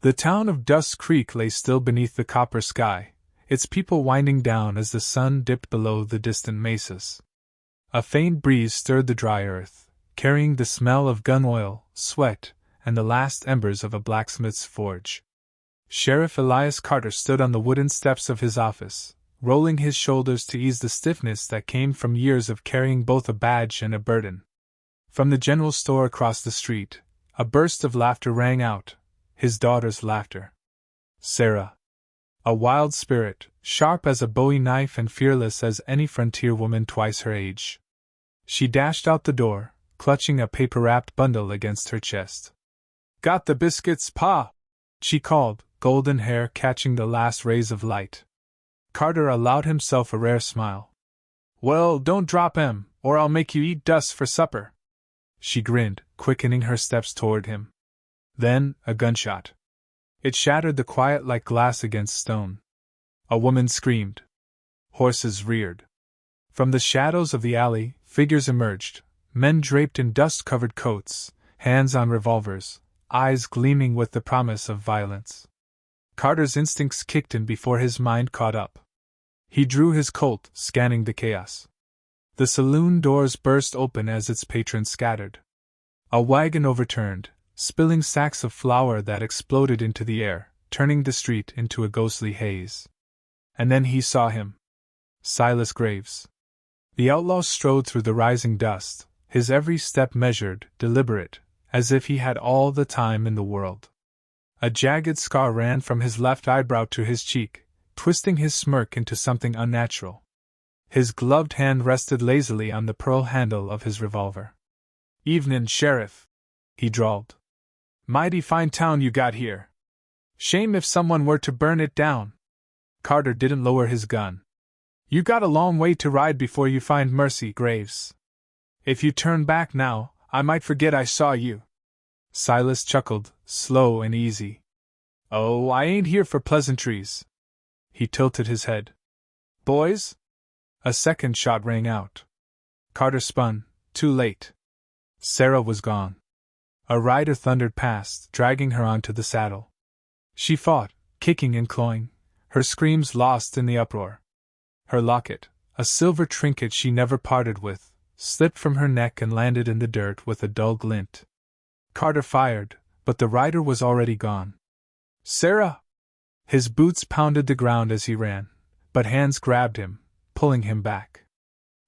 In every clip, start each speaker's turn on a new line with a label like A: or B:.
A: The town of Dust Creek lay still beneath the copper sky, its people winding down as the sun dipped below the distant mesas. A faint breeze stirred the dry earth, carrying the smell of gun oil, sweat, and the last embers of a blacksmith's forge. Sheriff Elias Carter stood on the wooden steps of his office, rolling his shoulders to ease the stiffness that came from years of carrying both a badge and a burden. From the general store across the street, a burst of laughter rang out, his daughter's laughter. Sarah. A wild spirit, sharp as a bowie knife and fearless as any frontier woman twice her age. She dashed out the door, clutching a paper-wrapped bundle against her chest. "Got the biscuits, Pa?" she called, golden hair catching the last rays of light. Carter allowed himself a rare smile. "Well, don't drop 'em, or I'll make you eat dust for supper." She grinned, quickening her steps toward him. Then, a gunshot. It shattered the quiet like glass against stone. A woman screamed. Horses reared. From the shadows of the alley, figures emerged, men draped in dust-covered coats, hands on revolvers, eyes gleaming with the promise of violence. Carter's instincts kicked in before his mind caught up. He drew his Colt, scanning the chaos. The saloon doors burst open as its patrons scattered. A wagon overturned, spilling sacks of flour that exploded into the air, turning the street into a ghostly haze. And then he saw him. Silas Graves. The outlaw strode through the rising dust, his every step measured, deliberate, as if he had all the time in the world. A jagged scar ran from his left eyebrow to his cheek, twisting his smirk into something unnatural. His gloved hand rested lazily on the pearl handle of his revolver. "Evenin', Sheriff," he drawled. "Mighty fine town you got here. Shame if someone were to burn it down." Carter didn't lower his gun. "You got a long way to ride before you find mercy, Graves. If you turn back now, I might forget I saw you." Silas chuckled, slow and easy. "Oh, I ain't here for pleasantries." He tilted his head. "Boys?" A second shot rang out. Carter spun, too late. Sarah was gone. A rider thundered past, dragging her onto the saddle. She fought, kicking and clawing, her screams lost in the uproar. Her locket, a silver trinket she never parted with, slipped from her neck and landed in the dirt with a dull glint. Carter fired, but the rider was already gone. "Sarah!" His boots pounded the ground as he ran, but hands grabbed him, pulling him back.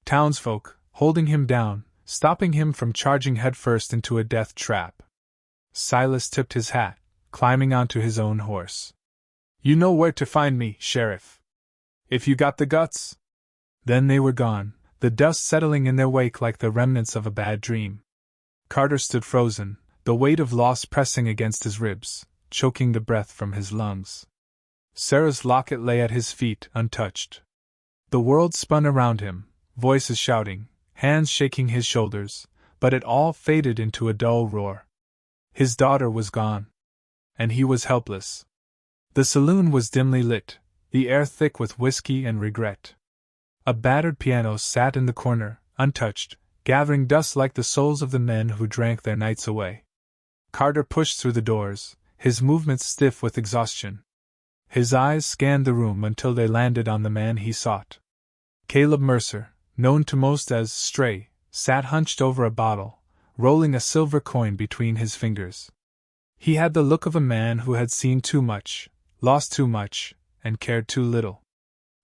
A: Townsfolk, holding him down, stopping him from charging headfirst into a death trap. Silas tipped his hat, climbing onto his own horse. "You know where to find me, Sheriff. If you got the guts." Then they were gone, the dust settling in their wake like the remnants of a bad dream. Carter stood frozen, the weight of loss pressing against his ribs, choking the breath from his lungs. Sarah's locket lay at his feet, untouched. The world spun around him, voices shouting, hands shaking his shoulders, but it all faded into a dull roar. His daughter was gone. And he was helpless. The saloon was dimly lit, the air thick with whiskey and regret. A battered piano sat in the corner, untouched, gathering dust like the souls of the men who drank their nights away. Carter pushed through the doors, his movements stiff with exhaustion. His eyes scanned the room until they landed on the man he sought. Caleb Mercer, known to most as Stray, sat hunched over a bottle, rolling a silver coin between his fingers. He had the look of a man who had seen too much, lost too much, and cared too little.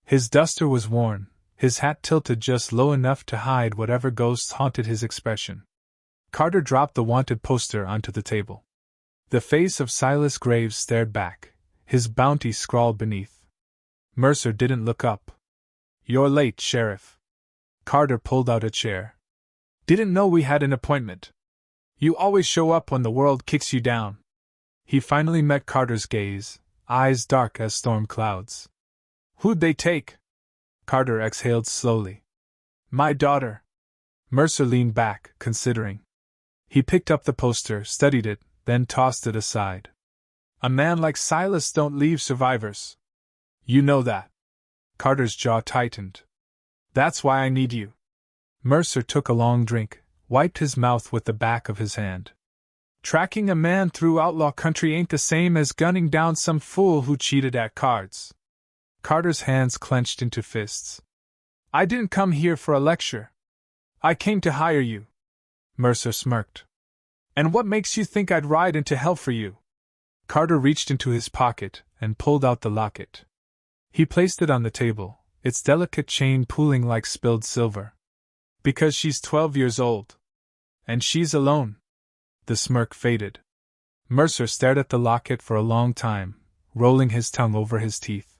A: His duster was worn, his hat tilted just low enough to hide whatever ghosts haunted his expression. Carter dropped the wanted poster onto the table. The face of Silas Graves stared back, his bounty scrawled beneath. Mercer didn't look up. "You're late, Sheriff." Carter pulled out a chair. "Didn't know we had an appointment. You always show up when the world kicks you down." He finally met Carter's gaze, eyes dark as storm clouds. "Who'd they take?" Carter exhaled slowly. "My daughter." Mercer leaned back, considering. He picked up the poster, studied it, then tossed it aside. "A man like Silas don't leave survivors. You know that." Carter's jaw tightened. "That's why I need you." Mercer took a long drink, wiped his mouth with the back of his hand. Tracking a man through outlaw country ain't the same as gunning down some fool who cheated at cards. Carter's hands clenched into fists. I didn't come here for a lecture. I came to hire you. Mercer smirked. And what makes you think I'd ride into hell for you? Carter reached into his pocket and pulled out the locket. He placed it on the table, its delicate chain pooling like spilled silver. Because she's 12 years old. And she's alone. The smirk faded. Mercer stared at the locket for a long time, rolling his tongue over his teeth.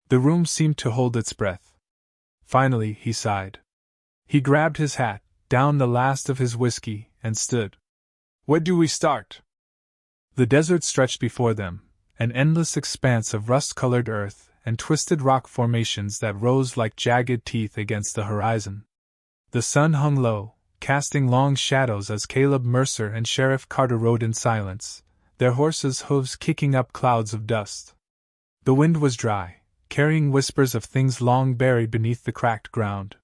A: The room seemed to hold its breath. Finally, he sighed. He grabbed his hat, downed the last of his whiskey, and stood. Where do we start? The desert stretched before them, an endless expanse of rust-colored earth and twisted rock formations that rose like jagged teeth against the horizon. The sun hung low, casting long shadows as Caleb Mercer and Sheriff Carter rode in silence, their horses' hooves kicking up clouds of dust. The wind was dry, carrying whispers of things long buried beneath the cracked ground.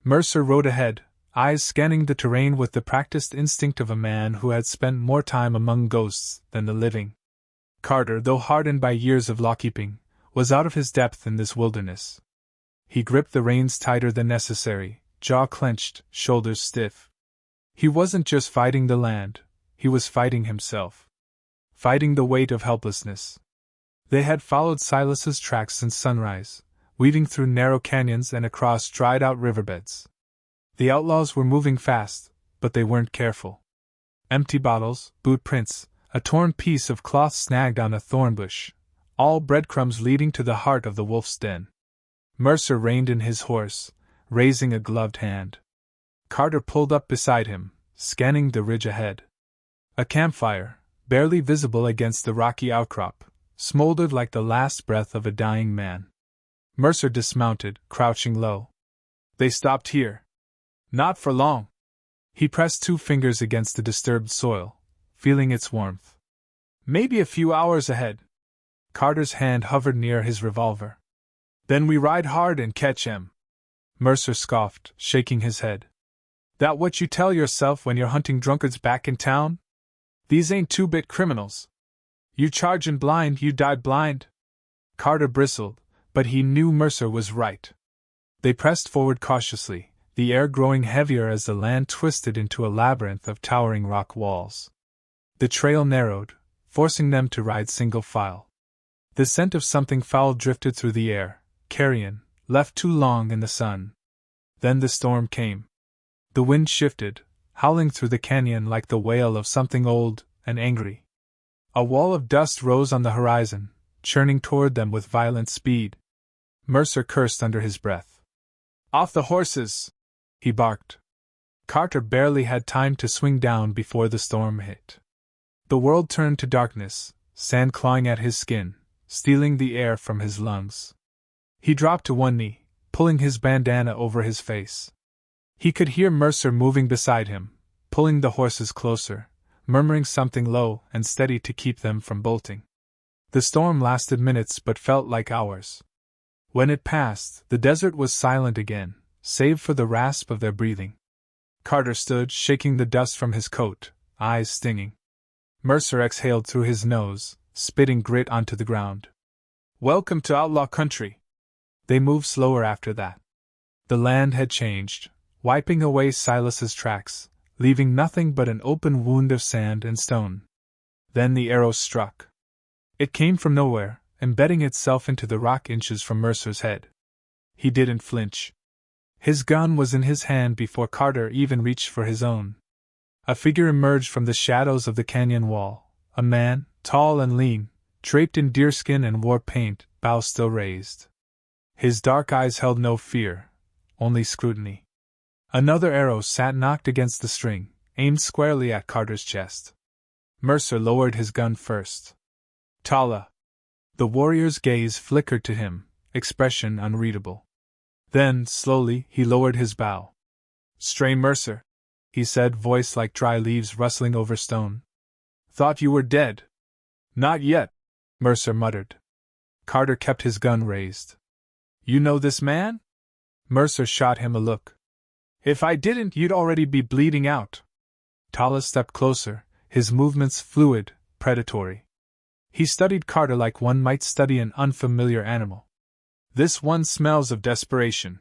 A: Mercer rode ahead, eyes scanning the terrain with the practiced instinct of a man who had spent more time among ghosts than the living. Carter, though hardened by years of lawkeeping, was out of his depth in this wilderness. He gripped the reins tighter than necessary, jaw clenched, shoulders stiff. He wasn't just fighting the land, he was fighting himself. Fighting the weight of helplessness. They had followed Silas's tracks since sunrise, weaving through narrow canyons and across dried-out riverbeds. The outlaws were moving fast, but they weren't careful. Empty bottles, boot prints, a torn piece of cloth snagged on a thorn bush, all breadcrumbs leading to the heart of the wolf's den. Mercer reined in his horse, raising a gloved hand. Carter pulled up beside him, scanning the ridge ahead. A campfire, barely visible against the rocky outcrop, smoldered like the last breath of a dying man. Mercer dismounted, crouching low. They stopped here. Not for long. He pressed 2 fingers against the disturbed soil, feeling its warmth. Maybe a few hours ahead. Carter's hand hovered near his revolver. Then we ride hard and catch him. Mercer scoffed, shaking his head. That what you tell yourself when you're hunting drunkards back in town? These ain't 2-bit criminals. You chargin' blind, you died blind. Carter bristled, but he knew Mercer was right. They pressed forward cautiously, the air growing heavier as the land twisted into a labyrinth of towering rock walls. The trail narrowed, forcing them to ride single file. The scent of something foul drifted through the air, carrion, left too long in the sun. Then the storm came. The wind shifted, howling through the canyon like the wail of something old and angry. A wall of dust rose on the horizon, churning toward them with violent speed. Mercer cursed under his breath. Off the horses! He barked. Carter barely had time to swing down before the storm hit. The world turned to darkness, sand clawing at his skin, stealing the air from his lungs. He dropped to one knee, pulling his bandana over his face. He could hear Mercer moving beside him, pulling the horses closer, murmuring something low and steady to keep them from bolting. The storm lasted minutes but felt like hours. When it passed, the desert was silent again, save for the rasp of their breathing. Carter stood, shaking the dust from his coat, eyes stinging. Mercer exhaled through his nose, spitting grit onto the ground. Welcome to outlaw country. They moved slower after that. The land had changed, wiping away Silas's tracks, leaving nothing but an open wound of sand and stone. Then the arrow struck. It came from nowhere, embedding itself into the rock inches from Mercer's head. He didn't flinch. His gun was in his hand before Carter even reached for his own. A figure emerged from the shadows of the canyon wall, a man, tall and lean, draped in deerskin and war paint, bow still raised. His dark eyes held no fear, only scrutiny. Another arrow sat knocked against the string, aimed squarely at Carter's chest. Mercer lowered his gun first. Tala. The warrior's gaze flickered to him, expression unreadable. Then, slowly, he lowered his bow. Stray Mercer, he said, voice like dry leaves rustling over stone. Thought you were dead. Not yet, Mercer muttered. Carter kept his gun raised. You know this man? Mercer shot him a look. If I didn't, you'd already be bleeding out. Tala stepped closer, his movements fluid, predatory. He studied Carter like one might study an unfamiliar animal. This one smells of desperation.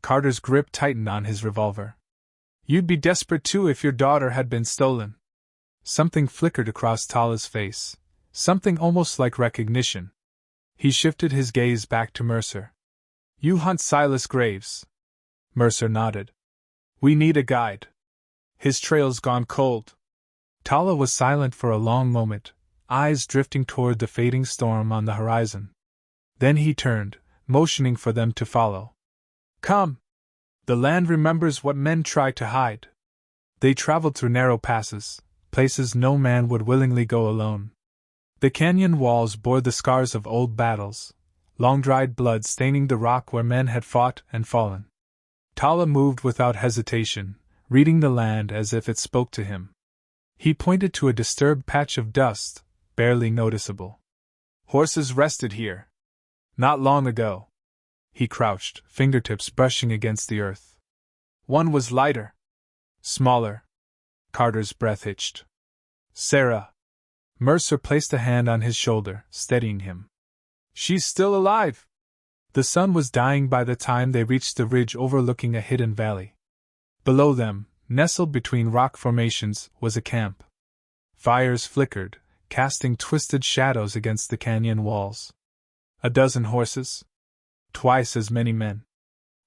A: Carter's grip tightened on his revolver. You'd be desperate too if your daughter had been stolen. Something flickered across Tala's face, something almost like recognition. He shifted his gaze back to Mercer. You hunt Silas Graves? Mercer nodded. We need a guide. His trail's gone cold. Tala was silent for a long moment, eyes drifting toward the fading storm on the horizon. Then he turned, motioning for them to follow. Come! The land remembers what men try to hide. They traveled through narrow passes, places no man would willingly go alone. The canyon walls bore the scars of old battles, long-dried blood staining the rock where men had fought and fallen. Tala moved without hesitation, reading the land as if it spoke to him. He pointed to a disturbed patch of dust, barely noticeable. Horses rested here. Not long ago. He crouched, fingertips brushing against the earth. One was lighter. Smaller. Carter's breath hitched. Sarah. Mercer placed a hand on his shoulder, steadying him. She's still alive! The sun was dying by the time they reached the ridge overlooking a hidden valley. Below them, nestled between rock formations, was a camp. Fires flickered, casting twisted shadows against the canyon walls. A dozen horses. Twice as many men.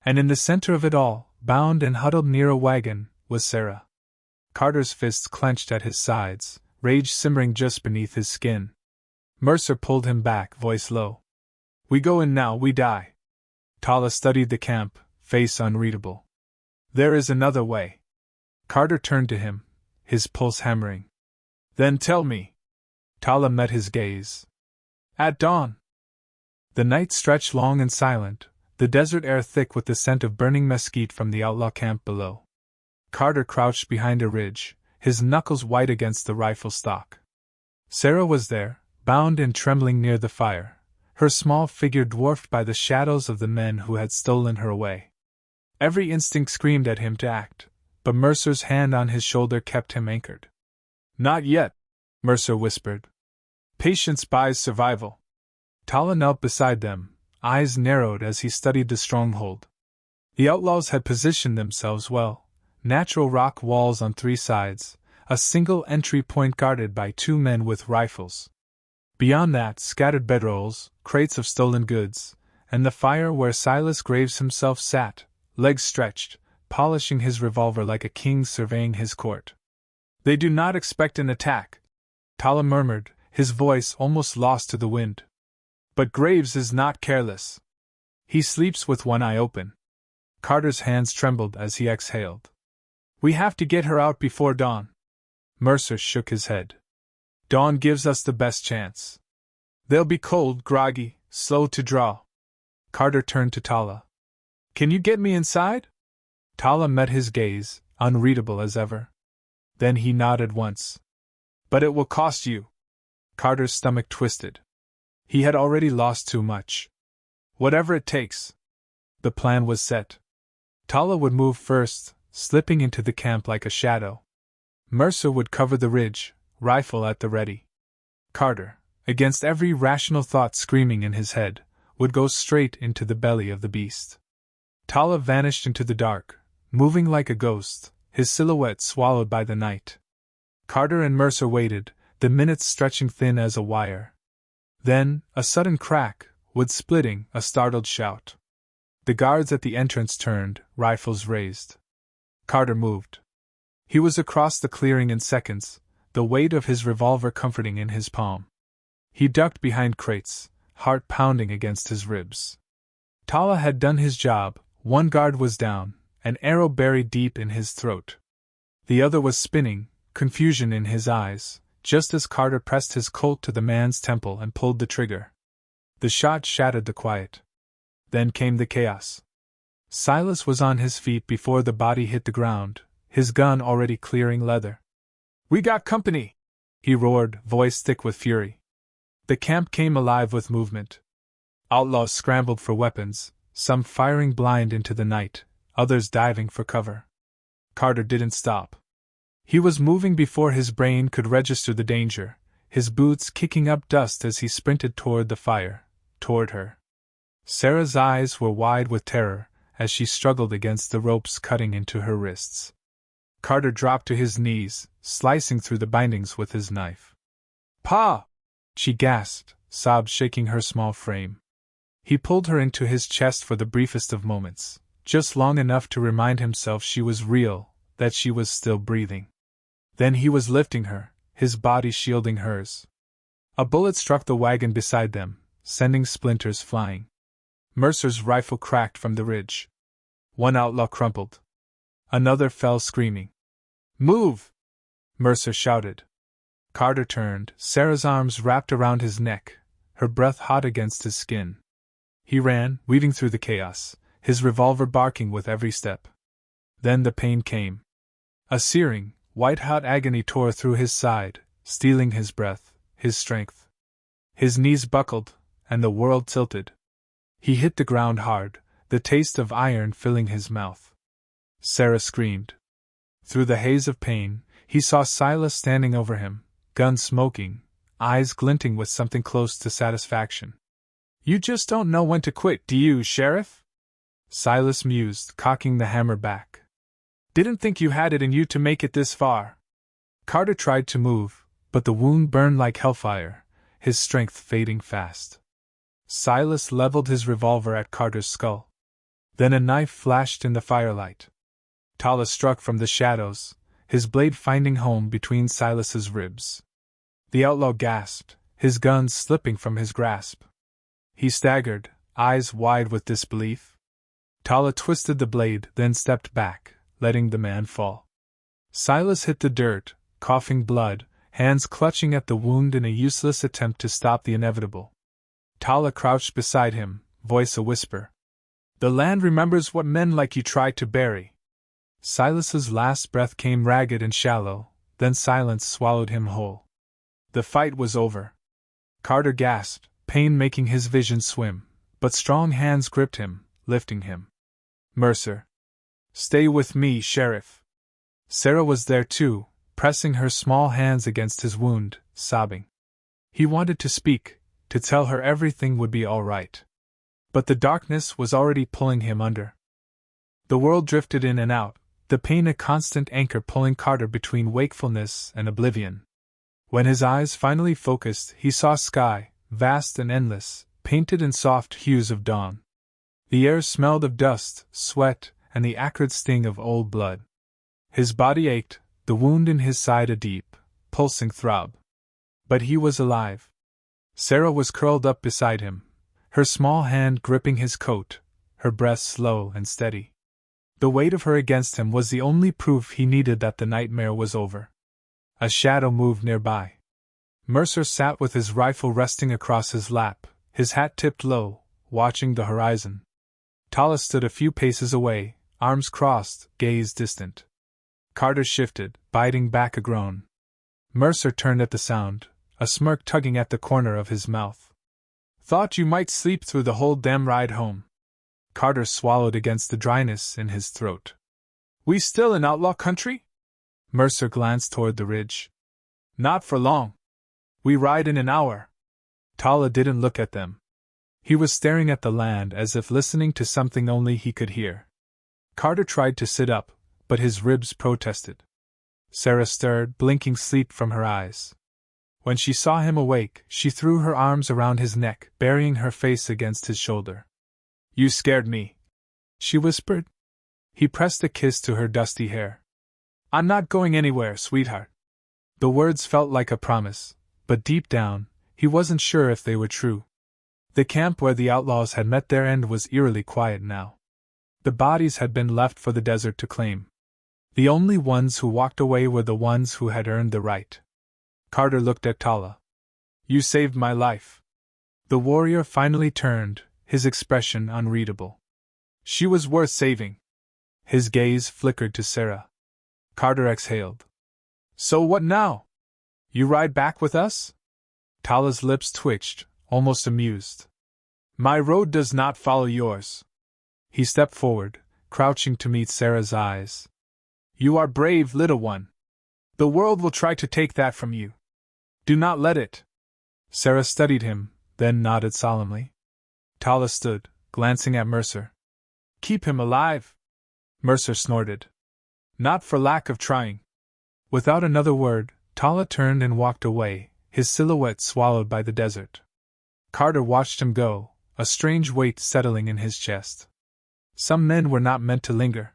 A: And in the center of it all, bound and huddled near a wagon, was Sarah. Carter's fists clenched at his sides, rage simmering just beneath his skin. Mercer pulled him back, voice low. We go in now, we die. Tala studied the camp, face unreadable. There is another way. Carter turned to him, his pulse hammering. Then tell me. Tala met his gaze. At dawn. The night stretched long and silent, the desert air thick with the scent of burning mesquite from the outlaw camp below. Carter crouched behind a ridge, his knuckles white against the rifle stock. Sarah was there, bound and trembling near the fire, her small figure dwarfed by the shadows of the men who had stolen her away. Every instinct screamed at him to act, but Mercer's hand on his shoulder kept him anchored. Not yet, Mercer whispered. Patience buys survival. Tala knelt beside them, eyes narrowed as he studied the stronghold. The outlaws had positioned themselves well, natural rock walls on three sides, a single entry point guarded by two men with rifles. Beyond that, scattered bedrolls, crates of stolen goods, and the fire where Silas Graves himself sat, legs stretched, polishing his revolver like a king surveying his court. They do not expect an attack, Tala murmured, his voice almost lost to the wind. But Graves is not careless. He sleeps with one eye open. Carter's hands trembled as he exhaled. We have to get her out before dawn. Mercer shook his head. Dawn gives us the best chance. They'll be cold, groggy, slow to draw. Carter turned to Tala. Can you get me inside? Tala met his gaze, unreadable as ever. Then he nodded once. But it will cost you. Carter's stomach twisted. He had already lost too much. Whatever it takes. The plan was set. Tala would move first, slipping into the camp like a shadow. Mercer would cover the ridge, rifle at the ready. Carter, against every rational thought screaming in his head, would go straight into the belly of the beast. Tala vanished into the dark, moving like a ghost, his silhouette swallowed by the night. Carter and Mercer waited, the minutes stretching thin as a wire. Then, a sudden crack, wood splitting, a startled shout. The guards at the entrance turned, rifles raised. Carter moved. He was across the clearing in seconds, the weight of his revolver comforting in his palm. He ducked behind crates, heart pounding against his ribs. Tala had done his job, one guard was down, an arrow buried deep in his throat. The other was spinning, confusion in his eyes, just as Carter pressed his Colt to the man's temple and pulled the trigger. The shot shattered the quiet. Then came the chaos. Silas was on his feet before the body hit the ground, his gun already clearing leather. We got company! He roared, voice thick with fury. The camp came alive with movement. Outlaws scrambled for weapons, some firing blind into the night, others diving for cover. Carter didn't stop. He was moving before his brain could register the danger, his boots kicking up dust as he sprinted toward the fire, toward her. Sarah's eyes were wide with terror as she struggled against the ropes cutting into her wrists. Carter dropped to his knees, slicing through the bindings with his knife. "Pa!" she gasped, sobs shaking her small frame. He pulled her into his chest for the briefest of moments, just long enough to remind himself she was real, that she was still breathing. Then he was lifting her, his body shielding hers. A bullet struck the wagon beside them, sending splinters flying. Mercer's rifle cracked from the ridge. One outlaw crumpled. Another fell screaming. "Move!" Mercer shouted. Carter turned, Sarah's arms wrapped around his neck, her breath hot against his skin. He ran, weaving through the chaos, his revolver barking with every step. Then the pain came. A searing, white-hot agony tore through his side, stealing his breath, his strength. His knees buckled, and the world tilted. He hit the ground hard, the taste of iron filling his mouth. Sarah screamed. Through the haze of pain, he saw Silas standing over him, gun smoking, eyes glinting with something close to satisfaction. "You just don't know when to quit, do you, Sheriff?" Silas mused, cocking the hammer back. "Didn't think you had it in you to make it this far." Carter tried to move, but the wound burned like hellfire, his strength fading fast. Silas leveled his revolver at Carter's skull. Then a knife flashed in the firelight. Tala struck from the shadows, his blade finding home between Silas's ribs. The outlaw gasped, his gun slipping from his grasp. He staggered, eyes wide with disbelief. Tala twisted the blade, then stepped back, letting the man fall. Silas hit the dirt, coughing blood, hands clutching at the wound in a useless attempt to stop the inevitable. Tala crouched beside him, voice a whisper. "The land remembers what men like you tried to bury." Silas's last breath came ragged and shallow, then silence swallowed him whole. The fight was over. Carter gasped, pain making his vision swim, but strong hands gripped him, lifting him. "Mercer. Stay with me, Sheriff." Sarah was there too, pressing her small hands against his wound, sobbing. He wanted to speak, to tell her everything would be all right. But the darkness was already pulling him under. The world drifted in and out, the pain a constant anchor pulling Carter between wakefulness and oblivion. When his eyes finally focused, he saw sky, vast and endless, painted in soft hues of dawn. The air smelled of dust, sweat, and the acrid sting of old blood. His body ached, the wound in his side a deep, pulsing throb. But he was alive. Sarah was curled up beside him, her small hand gripping his coat, her breath slow and steady. The weight of her against him was the only proof he needed that the nightmare was over. A shadow moved nearby. Mercer sat with his rifle resting across his lap, his hat tipped low, watching the horizon. Tala stood a few paces away, arms crossed, gaze distant. Carter shifted, biting back a groan. Mercer turned at the sound, a smirk tugging at the corner of his mouth. "Thought you might sleep through the whole damn ride home." Carter swallowed against the dryness in his throat. "We still in outlaw country?" Mercer glanced toward the ridge. "Not for long. We ride in an hour." Tala didn't look at them. He was staring at the land as if listening to something only he could hear. Carter tried to sit up, but his ribs protested. Sarah stirred, blinking sleep from her eyes. When she saw him awake, she threw her arms around his neck, burying her face against his shoulder. "You scared me," she whispered. He pressed a kiss to her dusty hair. "I'm not going anywhere, sweetheart." The words felt like a promise, but deep down, he wasn't sure if they were true. The camp where the outlaws had met their end was eerily quiet now. The bodies had been left for the desert to claim. The only ones who walked away were the ones who had earned the right. Carter looked at Tala. "You saved my life." The warrior finally turned, his expression unreadable. "She was worth saving." His gaze flickered to Sarah. Carter exhaled. "So what now? You ride back with us?" Tala's lips twitched, almost amused. "My road does not follow yours." He stepped forward, crouching to meet Sarah's eyes. "You are brave, little one." The world will try to take that from you. Do not let it. Sarah studied him, then nodded solemnly. Tala stood, glancing at Mercer. Keep him alive. Mercer snorted. Not for lack of trying. Without another word, Tala turned and walked away, his silhouette swallowed by the desert. Carter watched him go, a strange weight settling in his chest. Some men were not meant to linger.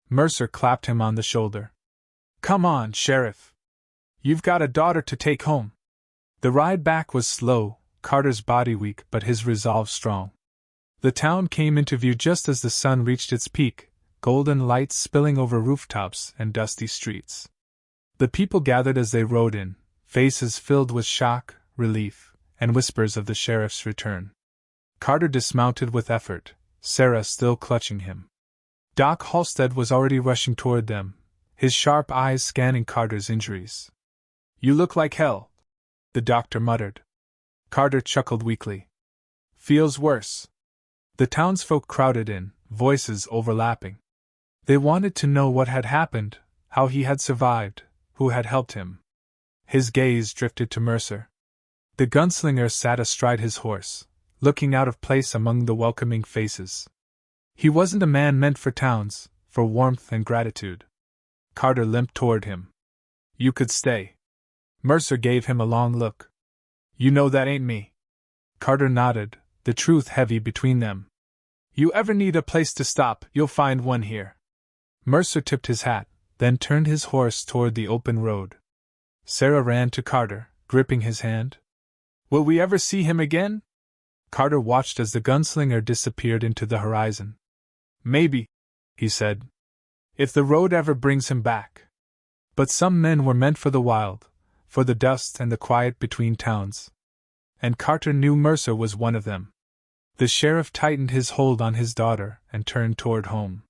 A: Mercer clapped him on the shoulder. Come on, Sheriff. You've got a daughter to take home. The ride back was slow, Carter's body weak but his resolve strong. The town came into view just as the sun reached its peak, golden lights spilling over rooftops and dusty streets. The people gathered as they rode in, faces filled with shock, relief, and whispers of the sheriff's return. Carter dismounted with effort, Sarah still clutching him. Doc Halstead was already rushing toward them, his sharp eyes scanning Carter's injuries. You look like hell, the doctor muttered. Carter chuckled weakly. Feels worse. The townsfolk crowded in, voices overlapping. They wanted to know what had happened, how he had survived, who had helped him. His gaze drifted to Mercer. The gunslinger sat astride his horse, looking out of place among the welcoming faces. He wasn't a man meant for towns, for warmth and gratitude. Carter limped toward him. You could stay. Mercer gave him a long look. You know that ain't me. Carter nodded, the truth heavy between them. You ever need a place to stop, you'll find one here. Mercer tipped his hat, then turned his horse toward the open road. Sarah ran to Carter, gripping his hand. Will we ever see him again? Carter watched as the gunslinger disappeared into the horizon. Maybe, he said. If the road ever brings him back. But some men were meant for the wild, for the dust and the quiet between towns. And Carter knew Mercer was one of them. The sheriff tightened his hold on his daughter and turned toward home.